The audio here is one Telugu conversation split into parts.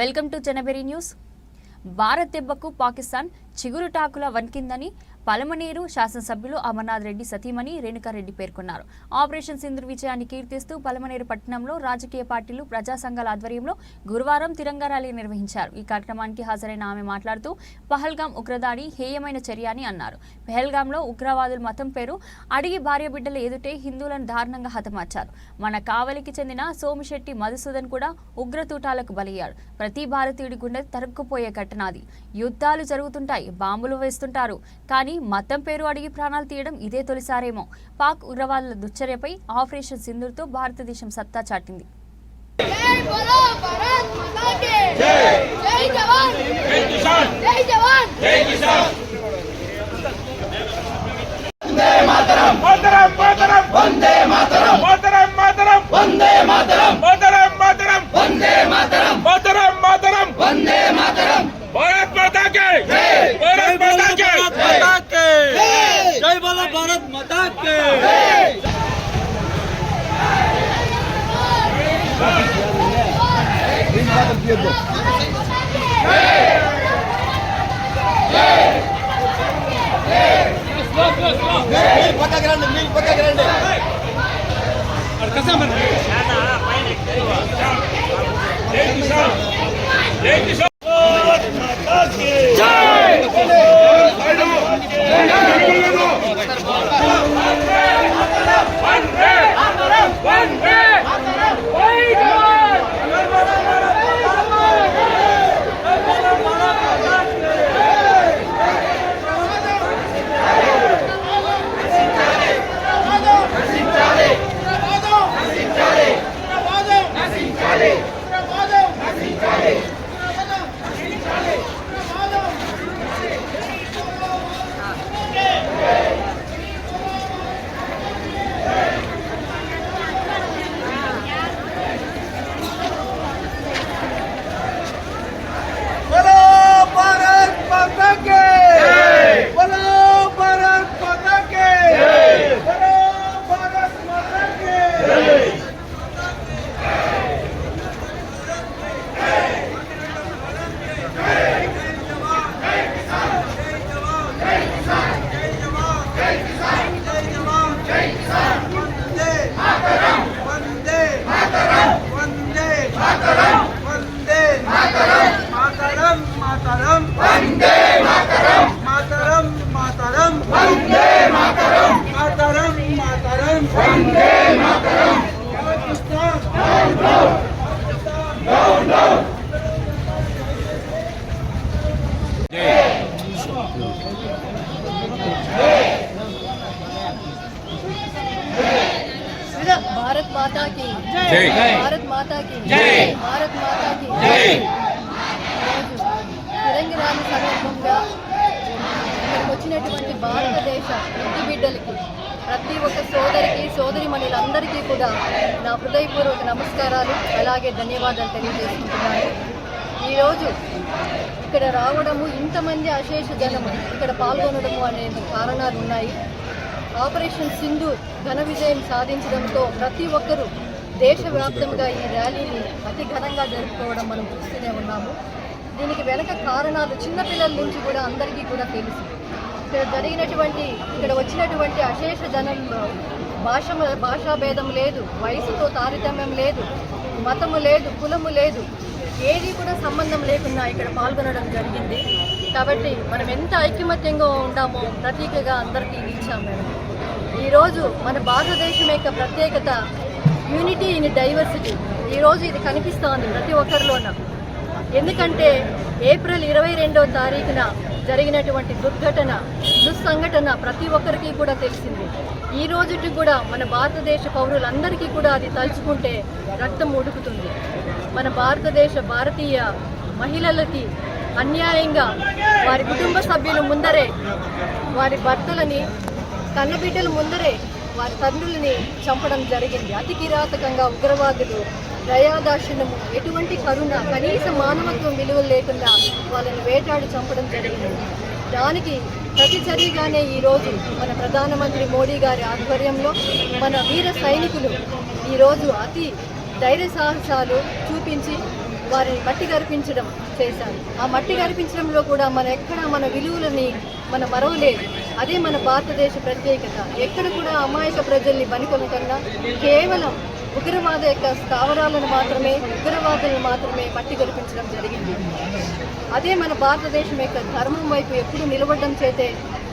Welcome to Janaberi news. Bharat దెబ్బకు పాకిస్తాన్ చిగురుటాకుల వణికిందని పలమనేరు శాసనసభ్యులు అమర్నాథ్ రెడ్డి సతీమణి రేణుకారెడ్డి పేర్కొన్నారు. ఆపరేషన్ సింధూర్ విజయాన్ని కీర్తిస్తూ పలమనేరు పట్టణంలో రాజకీయ పార్టీలు, ప్రజా సంఘాల ఆధ్వర్యంలో గురువారం తిరంగా ర్యాలీ నిర్వహించారు. ఈ కార్యక్రమానికి హాజరైన ఆమె మాట్లాడుతూ పహల్గాం ఉగ్రదాడి హేయమైన చర్య అని అన్నారు. పహల్గాంలో ఉగ్రవాదుల మతం పేరు అడిగి భార్య బిడ్డల ఎదుటే హిందువులను దారుణంగా హతమార్చారు. మన కావలికి చెందిన సోమిశెట్టి మధుసూదన్ కూడా ఉగ్రతూటాలకు బలయ్యాడు. ప్రతి భారతీయుడి గుండె తరుక్కుపోయే ఘటన అది. యుద్ధాలు జరుగుతుంటాయి, బాంబులు వేస్తుంటారు, కానీ మతం పేరు అడిగి ప్రాణాలు తీయడం ఇదే తొలిసారేమో. పాక్ ఉగ్రవాదుల దుశ్చర్యపై ఆపరేషన్ సింధూర్తో భారతదేశం సత్తా చాటింది. भारत माता के जय, भारत माता के जय, जय बोलो भारत माता के भारत माता की जय, भारत माता की जय, भारत माता की जय. తిరంగా సందర్భంగా ఇక్కడికి వచ్చినటువంటి భారతదేశ ఇంటి బిడ్డలకి, ప్రతి ఒక్క సోదరికి, సోదరి మనులందరికీ కూడా నా హృదయపూర్వక నమస్కారాలు, అలాగే ధన్యవాదాలు తెలియజేసుకుంటున్నాను. ఈరోజు ఇక్కడ రావడము, ఇంతమంది అశేష జనము ఇక్కడ పాల్గొనడము అనేది కారణాలు ఉన్నాయి. ఆపరేషన్ సింధూర్ ఘన విజయం సాధించడంతో ప్రతి ఒక్కరూ దేశవ్యాప్తంగా ఈ ర్యాలీని అతి ఘనంగా జరుపుకోవడం మనం చూస్తూనే ఉన్నాము. దీనికి వెనక కారణాలు చిన్నపిల్లల నుంచి కూడా అందరికీ కూడా తెలుసు. ఇక్కడ వచ్చినటువంటి అశేష జనంలో భాషా భేదం లేదు, వయసుతో తారతమ్యం లేదు, మతము లేదు, కులము లేదు, ఏది కూడా సంబంధం లేకుండా ఇక్కడ పాల్గొనడం జరిగింది. కాబట్టి మనం ఎంత ఐకమత్యంగా ఉంటామో ప్రతీకగా అందరికీ ఇచ్చాము. ఈరోజు మన భారతదేశం యొక్క ప్రత్యేకత యూనిటీ ఇన్ డైవర్సిటీ. ఈరోజు ఇది కనిపిస్తోంది ప్రతి ఒక్కరిలోన. ఎందుకంటే ఏప్రిల్ 22వ తారీఖున జరిగినటువంటి దుస్సంఘటన ప్రతి ఒక్కరికి కూడా తెలిసింది. ఈ రోజుకి కూడా మన భారతదేశ పౌరులందరికీ కూడా అది తలుచుకుంటే రక్తం ఉడుకుతుంది. మన భారతీయ మహిళలకి అన్యాయంగా వారి కుటుంబ సభ్యుల ముందరే, వారి భర్తలని, కన్నబిడ్డల ముందరే వారి తండ్రులని చంపడం జరిగింది. అతి కిరాతకంగా ఉగ్రవాదులు దయాదాక్షిణ్యము, ఎటువంటి కరుణ, కనీస మానవత్వం విలువలు లేకుండా వాళ్ళని వేటాడి చంపడం జరిగింది. దానికి ప్రతిచర్యగానే ఈరోజు మన ప్రధానమంత్రి మోడీ గారి ఆధ్వర్యంలో మన వీర సైనికులు ఈరోజు అతి ధైర్య సాహసాలు చూపించి వారిని మట్టి గర్పించడం చేశారు. ఆ మట్టి గర్పించడంలో కూడా మన విలువలని మన మరవలేదు. అదే మన భారతదేశ ప్రత్యేకత. ఎక్కడ కూడా అమాయక ప్రజల్ని బనికొనకన్నా కేవలం ఉగ్రవాద యొక్క స్థావరాలను మాత్రమే, ఉగ్రవాదులను మాత్రమే మట్టి గర్పించడం జరిగింది. అదే మన భారతదేశం యొక్క ధర్మం వైపు ఎప్పుడు నిలబడడం చేతే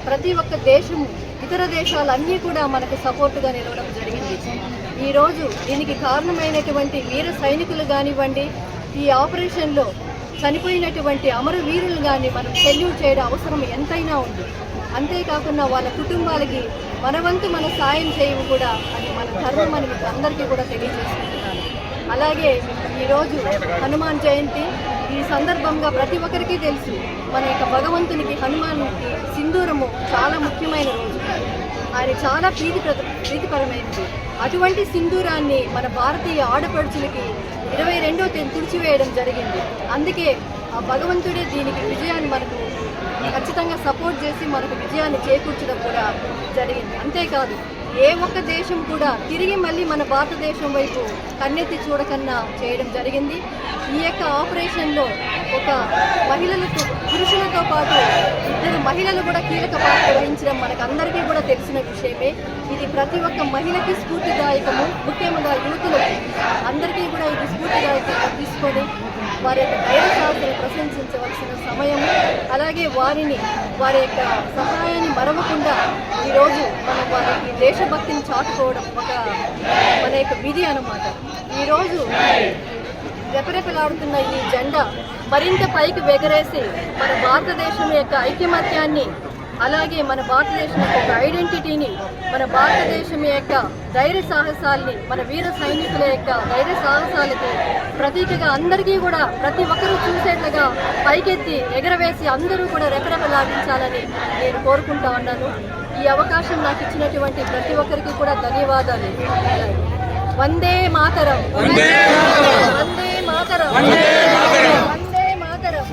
ప్రతి ఒక్క దేశము, ఇతర దేశాలన్నీ కూడా మనకు సపోర్టుగా నిలవడం జరిగింది. ఈరోజు దీనికి కారణమైనటువంటి వీర సైనికులు కానివ్వండి, ఈ ఆపరేషన్లో చనిపోయినటువంటి అమరవీరులు కానీ మనం సెల్యూట్ చేయడం అవసరం ఎంతైనా ఉంది. అంతేకాకుండా వాళ్ళ కుటుంబాలకి మన వంతు మన సాయం చేయడం కూడా అది మన ధర్మం అని మీకు అందరికీ కూడా తెలియజేసుకుంటున్నాను. అలాగే ఈరోజు హనుమాన్ జయంతి. ఈ సందర్భంగా ప్రతి ఒక్కరికి తెలుసు మన యొక్క భగవంతునికి, హనుమాన్కి సింధూరము చాలా ముఖ్యమైన రోజు. ఆయన చాలా ప్రీతిపరమైనది. అటువంటి సింధూరాన్ని మన భారతీయ ఆడపడుచులకి 22వ తేదీ తుడిచివేయడం జరిగింది. అందుకే ఆ భగవంతుడే దీనికి విజయాన్ని మనకు ఖచ్చితంగా సపోర్ట్ చేసి మనకు విజయాన్ని చేకూర్చడం కూడా జరిగింది. అంతేకాదు ఏ ఒక్క దేశం కూడా తిరిగి మళ్ళీ మన భారతదేశం వైపు కన్నెత్తి చూడకన్నా చేయడం జరిగింది. ఈ యొక్క ఆపరేషన్లో ఒక పురుషులతో పాటు 2 మహిళలు కూడా కీలక పాత్ర వహించడం మనకందరికీ కూడా తెలిసిన విషయమే. ఇది ప్రతి ఒక్క మహిళకి స్ఫూర్తిదాయకము. ముఖ్యంగా యువతులకు అందరికీ కూడా ఇది స్ఫూర్తిదాయకంగా తీసుకొని వారి యొక్క ధైర్య సాహసాలను ప్రశంసించవలసిన సమయము. అలాగే వారి యొక్క సహాయాన్ని మరవకుండా ఈరోజు మనం వారికి దేశభక్తిని చాటుకోవడం మన యొక్క విధి అన్నమాట. ఈరోజు రెపరెపలాడుతున్న ఈ జెండా మరింత పైకి ఎగరేసి మన భారతదేశం యొక్క ఐకమత్యాన్ని, అలాగే మన భారతదేశం యొక్క ఐడెంటిటీని, మన భారతదేశం యొక్క ధైర్య సాహసాలని, మన వీర సైనికుల యొక్క ధైర్య సాహసాలకి ప్రతీకగా అందరికీ కూడా ప్రతి ఒక్కరూ చూసేట్లుగా పైకెత్తి ఎగరవేసి అందరూ కూడా రెపరెపలాడించాలని నేను కోరుకుంటా ఉన్నాను. ఈ అవకాశం నాకు ఇచ్చినటువంటి ప్రతి ఒక్కరికి కూడా ధన్యవాదాలు. వందే మాతరం, వందే మాతరం, వందే మాతరం, వందే మాతరం.